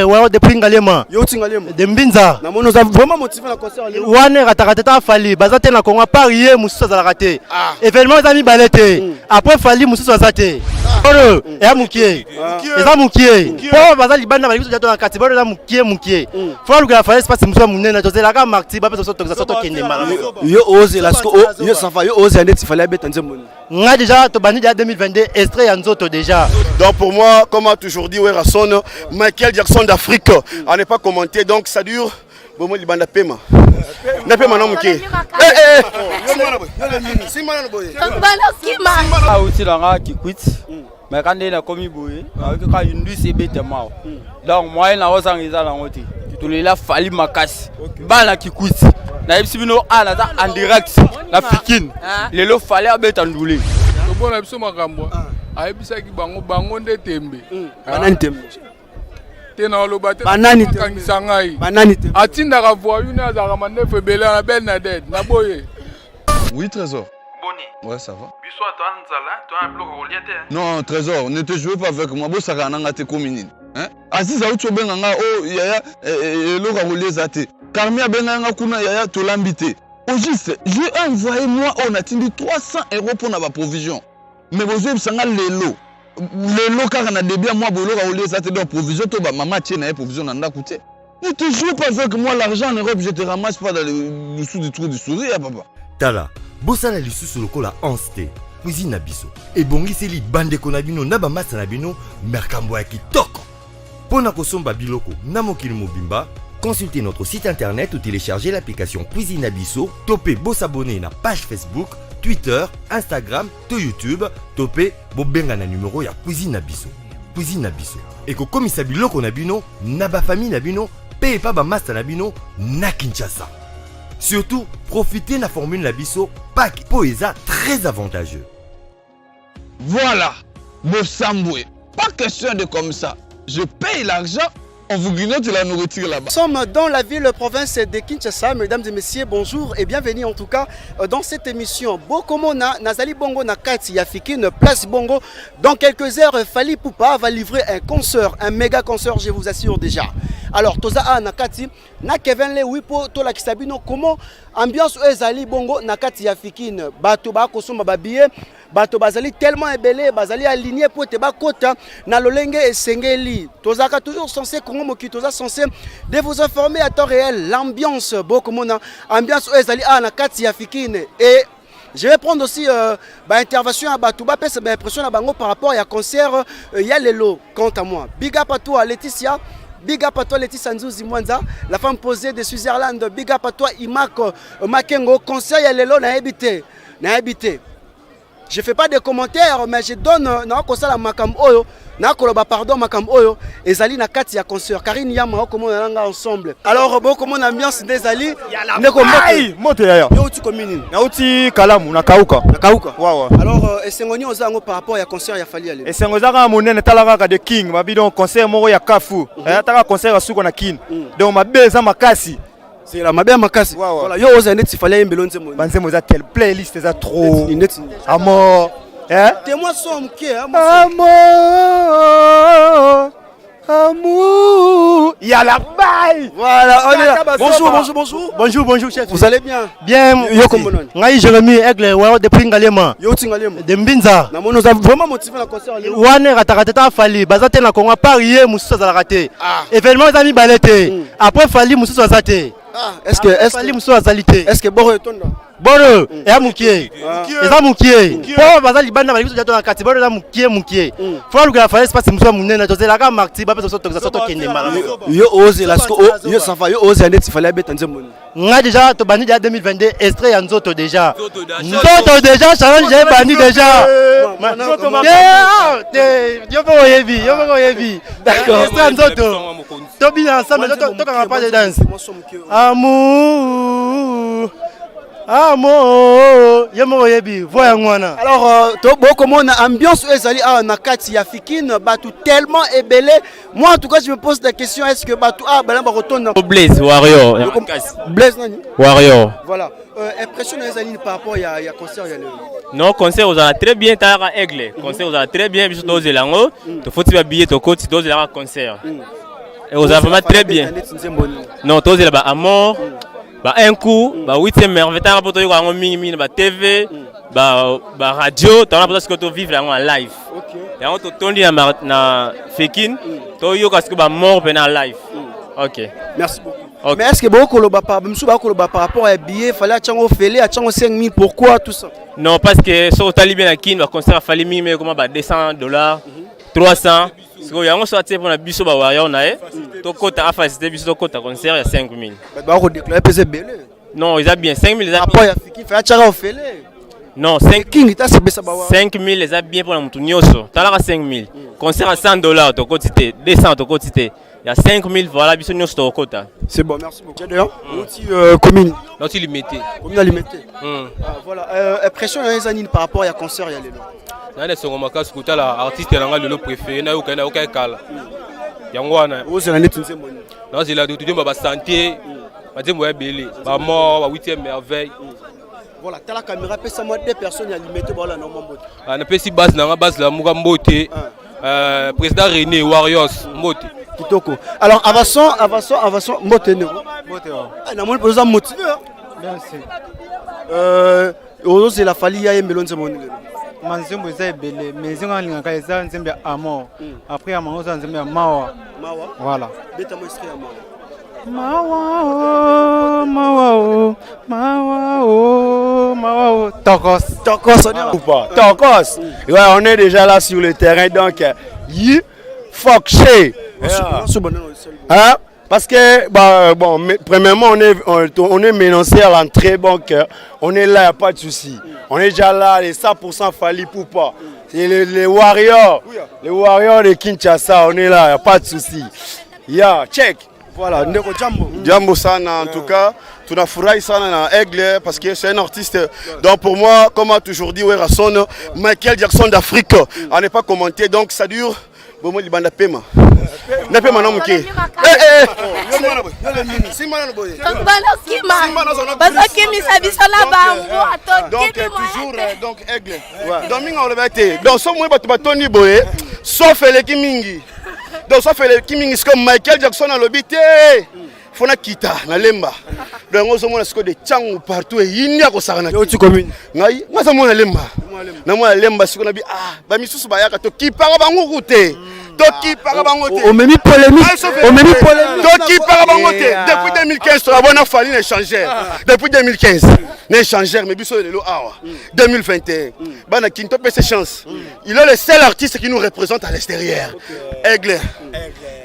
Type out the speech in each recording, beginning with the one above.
ouais depuis Ngalema. Yo Tingalema. De Mbinza. Na mono vraiment motivé na concert là. Wane ratakata fali bazate na Congo parier mususu za raté. Événement zami balete. Après fali mususu za raté. Boro ya mukie. Eza mukie. Po bazali banda bali kuja to na kati boro za mukie. Faut luka fali espace mususu munene to zela ka marti ba peso to kende mala. Yo ose la sko yo ça va yo ose ande il fallait bête nzembo. Nga déjà to bani 2022 extrait ya nzoto déjà. Donc pour moi, comme a toujours dit Werrason, Michael Jackson d'Afrique, à ne pas commenter, donc ça dure. Bon, moi, il bande paiement. Na paiement non muké. Ah aussi là qui quitte. Mais quand il a commis boy, quand il nous s'est bête mort. Donc moi il a osé en isa la moitié. Tu lui a fallu ma casse. Bala qui quitte. Na ibsibino ala en direct. La fikine. Les lots fallait bête en doulé. Bon na biso makambo. Ayebisaki bango nde tembe. Banani tembe. Tena olobate. Banani kangisa ngai. Banani tembe. Atindaka voyou na azaka mandefe belé na belle na dead. Na boye. Oui, Trésor. Boni. Ouais, ça va. Biso toi nzala, toi un bloc relié. Non, Trésor, ne te jouez pas avec moi. Bo saka nanga te communine. Hein? Aziz a ucho benga oh yaya lo relié zate. Karmia benga kuna yaya to lambité. Au juste, j'ai envoyé moi on a tindi 300 € pour la provision. Mais vous avez sanga lelo. Lelo car on a début moi bolo relié zate donc provision to ba maman tienne provision nanda coûté. Ne te joue pas avec moi l'argent en Europe, je te ramasse pas dans le dessous du trou du sourire papa. Tala, bosala lisusu lokola anste, cuisine na biso. Et bongiseli bande konabino na ba masa na bino merkambo ya kitoko. Pona kosomba biloko na mokili mobimba, consultez notre site internet ou téléchargez l'application Cuisine Abisso, topez beau s'abonner na page Facebook, Twitter, Instagram, to YouTube, topez bobenga na numéro ya Cuisine Abisso. Cuisine Abisso. Et ko komisa biloko na bino, na ba famille na bino, paye pas ba masa na bino na Kinshasa. Surtout, profitez de la formule Labisso, pack Poesa très avantageux. Voilà, Bossamboué. Pas question de comme ça. Je paye l'argent, on vous grignote la nourriture là-bas. Nous sommes dans la ville province de Kinshasa, mesdames et messieurs, bonjour et bienvenue en tout cas dans cette émission. Bokomona, Nazali Bongo Nakati Yafikine, place Bongo. Dans quelques heures, Fali Poupa va livrer un concert, un méga concert, je vous assure déjà. Alors, Toza Nakati, na Kevin Le Wipo, Tola Kisabino, comment ambiance Ezali Bongo Nakati Yafikine, Bato ba kosoma babiye, Bato bazali tellement ébélé, bazali aligné pour te bakota, na lolenge et sengeli. Toza toujours censé Congo Moki, Toza censé de vous informer à temps réel l'ambiance, Bokomona, ambiance Ezali Nakati Yafikine. Et je vais prendre aussi intervention à Batouba, parce que impression à Bango par rapport à concert, il y a les lots, quant à moi. Big up à toi, Laetitia. Big up à toi Laetitia Nzouzi Mwanza, la femme posée de Switzerland. Big up à toi Imako Makengo. Conseil à l'élo na habité. Je fais pas de commentaires, mais je donne na kosala makam oyo, na koloba pardon makam oyo, ezali na kati ya concert. Karine Yama comment on langa ensemble. Alors bon comment ambiance d'ezali, ndeko moto yaya. Yo tu commune. Na uti kalamu na kauka. Na kauka. Wawa. Alors esengoni ozango par rapport ya concert ya Fali ale. Esengozaka monene talaka de King, mabidon concert moko ya Kafu. Taka concert suko na King. Donc mabeza makasi. C'est la mabé makasi. Voilà, yo oza net fallait mbelo nzemo. Banzemo za quelle playlist za trop. Amour. Hein? T'es-moi somme qui amour. Amour. Il y a la baille. Voilà, on est là. Bonjour chef. Vous allez bien? Bien. Yo kombonon. Ngai Jérémy Aigle ouais depuis Ngalema. Yo Tingalema. De Mbinza. Na mono vraiment motivé na concert là. Wane ratakata fali bazate na Congo parier mususu za raté. Événement zami balete. Après fali mususu za raté. Est-ce que fali mususu za zalité? Est-ce que Boro tonda? Boro ya mukie. Eza mukie. Po bazali banda bali kuja to na kati boro za mukie. Faut luka fali espace mususu munene to zela ka marti ba peso to kende mala. Yo ose la sko yo ça va yo ose ande il fallait bête nzembo. Nga déjà to bani 2022 extrait ya nzoto déjà. Nzoto déjà challenge j'ai bani déjà. Yo po yebi. D'accord. Extrait nzoto. To bien ensemble to ka pas de danse. Amour. Yemo yebi voya ngwana. Alors comment on a ambiance ezali nakati ya Fikine batu tellement ébélé. Moi en tout cas je me pose la question, est-ce que batu balamba retourne Blaze Warrior. Blaze nani? Warrior. Voilà. Impression ezali par rapport ya concert ya non concert aux a très bien tara Aigle. Concert aux a très bien biso doze lango. To faut tu billet to coach doze la concert. Et vous avez vraiment très bien. Non, tous là-bas à mort, un coup, 8e merveille, t'as rapport à mini, TV, radio, t'as rapport à ce que tu vivre en live. Et on te tourne na Fekin, tu yo parce que mort en live. Ok. Merci beaucoup. Okay. Mais est-ce que beaucoup par rapport à billet, fallait attendre 5 000, pourquoi tout ça? Non, parce que sur Talibé na kin, va concert fallait mais comment $200, 300. Parce que on sorti pour la biso ba warrior na to kota afa c'était biso to kota concert ya 5 000. Ba ko déclarer pese belé. Non, ils a bien 5 000 les a. Après il Fiki fait attendre ofele. Non, 5 000 les a bien pour la mutu nyoso. Tala 5 000. Concert à $100 to kotité, 200 to kotité. Il y a 5 000 voilà biso nyoso to kota. C'est bon, merci beaucoup. D'ailleurs, commune. Non, tu limité. Commune limité. Voilà, impression les années par rapport à concert ya lelo. Na ne songo makasi kutala artiste nanga lelo préféré na yoka na yoka kala. Yango wana. Ozo na netu nzembo. Non, c'est là de tout ba santé. Ba demo ya belé. Ba mort, ba 8e merveille. Voilà, t'as la caméra, pèse moi 2 personnes à limiter voilà non mbote. Ah na pesi base na base la muga mbote. Président René Warriors mbote. Kitoko. Alors avançons mbote ne. Mbote. Ah na mon président motivé. Bien sûr. Ozo c'est la fali ya melonze mon. Manzembo eza ebele mais zinga lingaka eza nzembe ya mort. Après ya mango eza nzembe ya mawa. Mawa. Voilà. Beta mo extrait ya mawa. Mawa. Tokos. Tokos. Ouais, on est déjà là sur le terrain donc yi fuck shit. Hein? Parce que bon, premièrement on est menacé à l'entrée donc on est là, y a pas de souci. On est déjà là, les 100% Fally Poupa. C'est les Warriors. Les Warriors de Kinshasa, on est là, y a pas de souci. Check. Voilà, Ndeko Jambo. Jambo sana en tout cas. Tunafurahi sana na Aigle parce que c'est un artiste. Donc pour moi, comme a toujours dit Werason, Michael Jackson d'Afrique. On n'est pas commenté donc ça dure. Bon moi libanda pema. Na pema na muke. Donc toujours donc Aigle. Donc minga on le bête. Donc so moi batu batoni boye sauf les kimingi. Donc sauf les kimingi comme Michael Jackson a lobité. Fona kita na lemba. Donc on se mona ce de changu partout et inya ko sarana. Yo tu commune. Ngai, moi ça mona lemba. Na moi lemba siko na bi ba misusu ba yaka to kipara bango route. Toki Parabangote. On m'a mis polémique. Toki Parabangote. Depuis 2015, la bonne Fally n'est changé. Depuis 2015, n'est changé. Mais biso de l'eau 2021. Bana Kinto peut ses chances. Il est le seul artiste qui nous représente à l'extérieur. Aigle.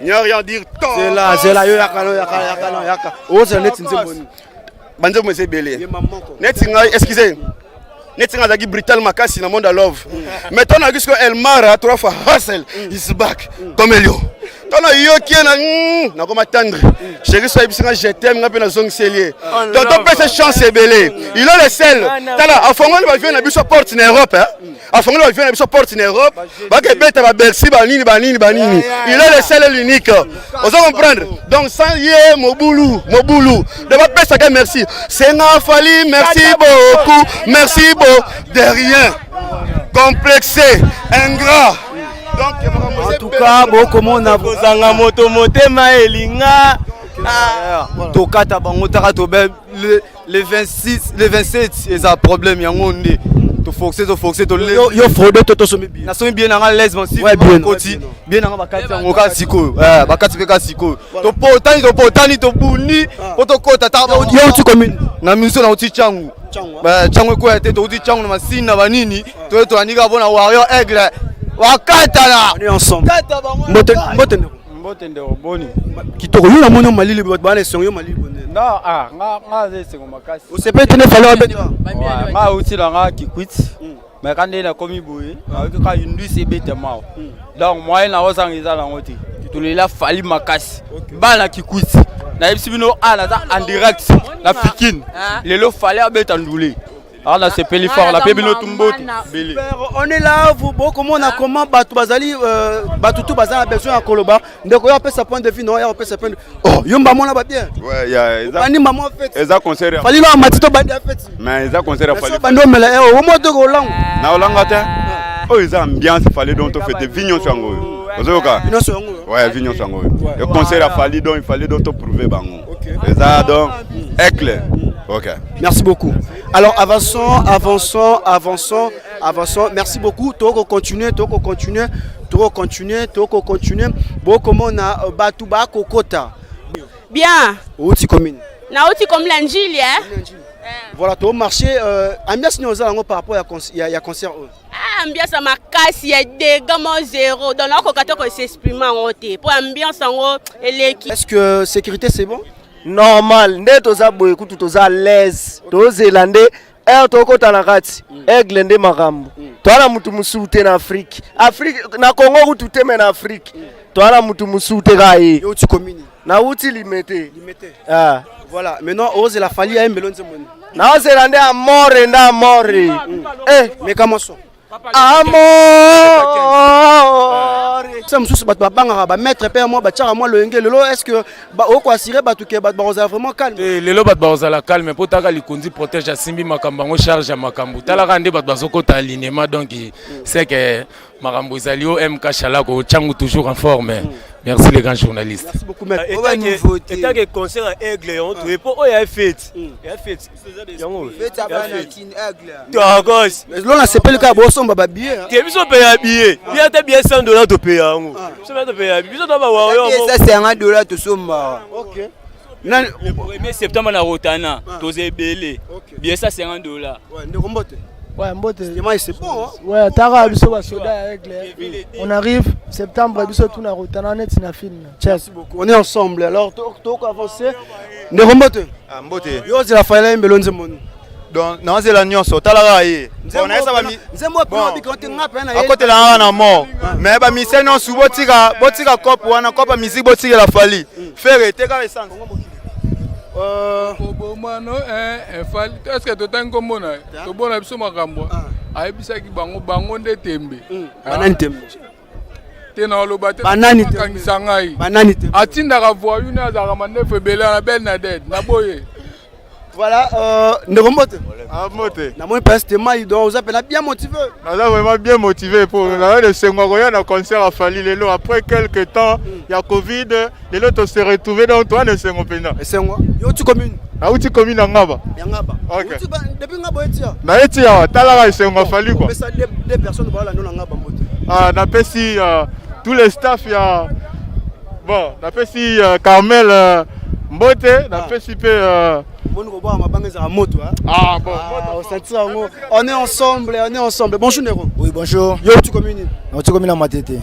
Il n'y a rien à dire. C'est là, yaka. Oh, c'est net nzemboni. Banzo monsieur Belé. Net excusez. Netinga zaki brutal makasi na monde à love. Mais ton a vu que El Mara 3 fois hustle is back comme Elio. Ton a yo qui na comme attendre. Chéri so ibisinga je t'aime ngapé na zone celier. Donc ton peut se chance belé. Il est le seul. Tala a fongoli va venir na biso porte en Europe hein. A fongoli va venir na biso porte en Europe. Ba ke beta ba Bercy banini. Il est le seul et l'unique. Vous allez comprendre. Donc sans yé Moboulou. De votre pèse à merci. C'est n'a Fally, merci beaucoup. Merci beaucoup. De rien. Complexé, ingrat. Donc, en tout cas, comment on a Zanga moto motema elinga. Tokata bangotaka to le 26, le 27, ils ont problème yango ndé. To foxer to yo fraude to somi bien. Na somi bien na l'aise si bien koti. Bien na bakati yango ka siko. Bakati ka siko. To potani to buni, poto kota ta yo tu commune. Na miso na uti changu. Changu ko ete to uti changu na masina banini. To anika bona Warrior Aigle. Wakata la. On est ensemble. Mbote ndeko boni. Kitoko yo na mona malili bana sonyo malili bonne. Non nga zesengo makasi. O se peut tenir falloir ben. Ma uti la nga kikwit. Mais quand il a commis boye, avec ka yundu c'est bête mao. Donc moi na osangiza la ngoti. Tulela Fally makasi. Bana kikwit. Na ibsibino ala ta en direct la Fikine. Lelo Fally abeta ndule. On a ce peli fort, la pebino tumboti. On est là, vous, comment on a comment Batou Bazali, Batou Bazali a besoin à Koloba. Donc, on a sa point de vue, non, on a sa point de vue. Oh, Yumba Mona va bien. Ouais, il y a. Ani maman fait. Ils ont conseillé. Fally va matito bandi a fait. Mais ils ont conseillé Fally. Bando mais là, au moins de Roland. Na Roland gata. Oh, ils ont ambiance Fally donc on fait des vignons sur Ango. Ozoka. Ouais, Vignon Sango. Le concert a fallu donc il fallait donc te prouver bango. Et ça donc est clair. OK. Merci beaucoup. Alors avançons. Merci beaucoup. Toko continuer. Bon comment on a Batuba Kokota. Bien. Outi commune. Na outi comme l'Angile Voilà, tu as marché ambiance nous allons par rapport à concert. Ambiance ma casse y a des gamins zéro donc on peut s'exprimer en haute pour ambiance en haut et l'équipe. Est-ce que sécurité c'est bon? Normal, nde toza boye kutu toza l'aise. Tozélande toko tanakati aigle nde makambo. Toana mutu musute na Afrique. Na Congo kutu teme na Afrique. Toana mutu musute kaye. Yo tu commune. Na uti limete. Ah. Voilà, maintenant ose la fali à melon zemoni. Na ozélande à mort. Mais comment ça? Amor. Ça me soucie ba mettre père moi ba tchara moi le ngé lelo est-ce que ba o ko assurer ba tuke ba on vraiment calme. Lelo ba la calme pour taka likondi protège asimbi makambo ngo charge makambo. Tala kande ba bazoko ta alignement donc c'est que makambo zalio MK Chalako changu toujours en forme. Merci les grands journalistes. Merci beaucoup maître. État que concert à Aigle on trouve pas il y a fête. Il y a fête. Fête à Banatine Aigle. D'accord. Mais là c'est pas le cas boson ba billet. Qui biso payer billet. Bien te bien $100 to payer ngo. Je vais te payer. Biso to ba wa yo. Ça c'est $1 to somba. OK. Le 1er septembre na Rotana, tozé belé. Bien ça c'est $1. Ouais, Nderombote. Ouais, Mbote. C'est bon, hein? Ouais, Tara Abiso Basoda avec les. On arrive, septembre, Abiso tout na Rotana, net na film. Merci beaucoup. On est ensemble. Alors, tu avancer. Nderombote. Ah, Mbote. Yo, c'est la faille mbelonze mon. Donc, non, c'est la nuance. Talala ye. On a ça va mi. Nzembo pa bi quand nga pa na. À côté là na mort. Mais ba mi c'est non sous botika cop wana cop musique botika la fali. Faire teka essence. Est-ce que tu as un commun? Tu bon abso makambo. Aibisa ki bango nde tembe. Banani tembe. Tena lobate. Banani tembe. Banani tembe. Atinda ka voix une azaka mande febele na belle na dead na boye. Voilà, Nderombote. Ah, Mote. Na moi parce que moi donc vous appelez bien motivé. On a vraiment bien motivé pour le Sengogoya na concert à Fali lelo après quelques temps il y a Covid lelo to se retrouver dans toi le Sengopena. Sengo. Yo tu commune. Ah tu commune ngaba. Ngaba. OK. Depuis ngaba etia. Na etia tala ka Sengo Fali quoi. Mais ça deux personnes voilà non ngaba Mote. Ah na pesi tous les staff il y a bon na pesi Carmel Mbote na pesi pe Ah bon, on est ensemble. Bonjour Nero. Oui, bonjour. Yo tu commune. Tu commune à Matete.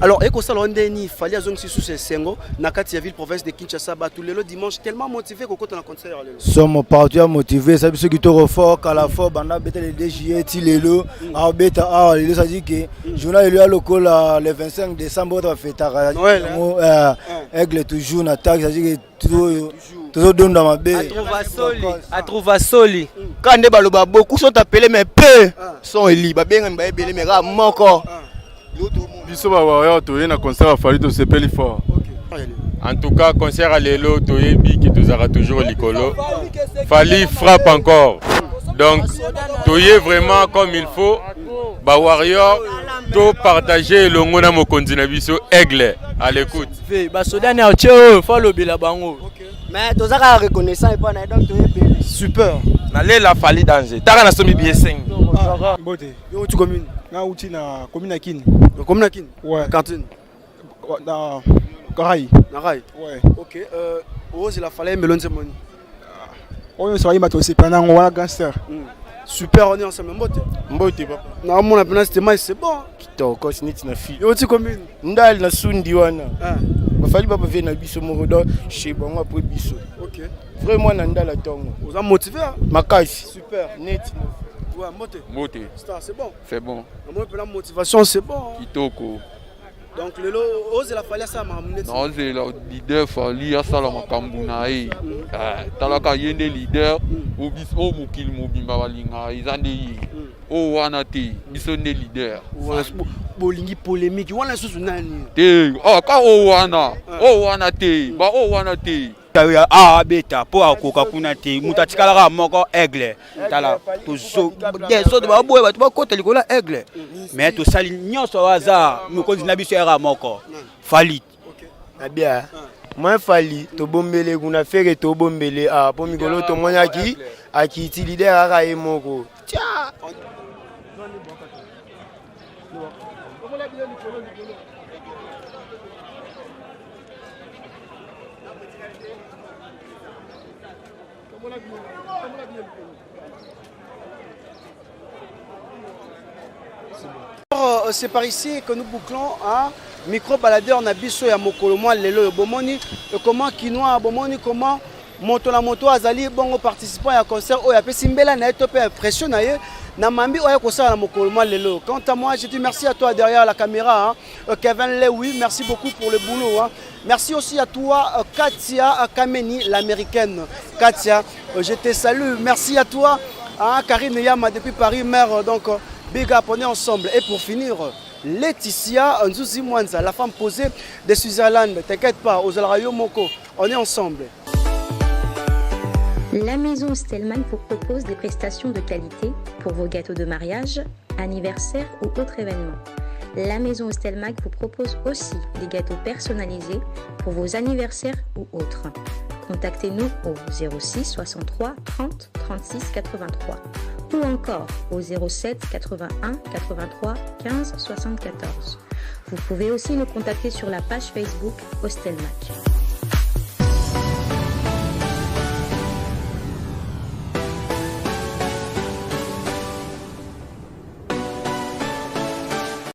Alors, eko salon ndeni fali azong si sous Sengo na kati ya ville province de Kinshasa ba tous les dimanche tellement motivé ko kota na concert lelo. Sommes partout motivés, ça biso kitoro fort kala fort banda beta le DJE ti lelo, a beta a lelo ça dit que journal lelo local le 25 décembre on va fêter aigle toujours na tag ça dit que toujours donne dans ma baie. A trouva soli. Quand ne baloba beaucoup sont appelés mais peu sont élus. Ba benga ba ebele mais ra moko. Biso ba wa to na concert a fallu to sepeli fort. En tout cas, concert à l'élo, Toyebi qui nous aura toujours l'icolo. Fali frappe encore. Donc, Toye vraiment comme il faut. Bah Warrior, to partager le ngona mo kondinabiso aigle à l'écoute. Bah Sodan a tio, follow bila bango. Mais tozaka reconnaissant et pas na donc Toyebi. Super. Nalé la Fali danger. Taka na somi bien 5. Mbote. Yo tu commune. Na uti na commune à Kin. Commune à Kin. Ouais. Cantine. Na Garay. Garay. Ouais. OK. Ose la fallait melonze moni. On se voit mato c'est pendant on va gangster. Super, on est ensemble. Mbote papa. Na mon appel c'était mais c'est bon. Kitoko siniti na fille. Yo tu commune. Ndal na sundi wana. Ba fali papa vient na biso morodo chez bango après biso. OK. Vraiment na ndala tongo. Vous êtes motivé? Makasi. Super. Net. Ouais, Mbote. Mbote. C'est bon. C'est bon. La motivation c'est bon. Kitoko. Donc lelo ose la fali ça ma muneti. Non, c'est le leader Fali asala makambu na ye. Talaka yende leader o biso mukil mobimba balinga izande yi. O wana te biso ne leader. Bolingi polémique wana susu nani? Te ka o wana te ba o wana te Ah beta po akoka kuna te mutatikala moko aigle tala to so des autres ba boye ba kota likola aigle mais to sali nyonso waza mokonzi na biso era moko Fally bien moi Fally to bombele kuna fere to bombele ah po mikolo to monyaki akiti leader aka ye moko tia C'est par ici que nous bouclons un micro baladeur na biso ya mokolo moi lelo bomoni comment kinoa bomoni comment moto la moto azali bongo participant à concert oya pesi mbela na to pe impression na ye na mambi oya ko sala mokolo moi lelo. Quant à moi, je dis merci à toi derrière la caméra Kevin Lewy, merci beaucoup pour le boulot Merci aussi à toi Katia Kameni l'américaine. Katia, je te salue. Merci à toi Karine Yama depuis Paris mère donc big up, on est ensemble. Et pour finir, Laetitia Nzuzi Mwanza, la femme posée de Switzerland. T'inquiète pas, aux Alrayo Moko, on est ensemble. La maison Stelman vous propose des prestations de qualité pour vos gâteaux de mariage, anniversaire ou autres événements. La maison Stelmac vous propose aussi des gâteaux personnalisés pour vos anniversaires ou autres. Contactez-nous au 06 63 30 36 83 ou encore au 07 81 83 15 74. Vous pouvez aussi nous contacter sur la page Facebook Hostelmac.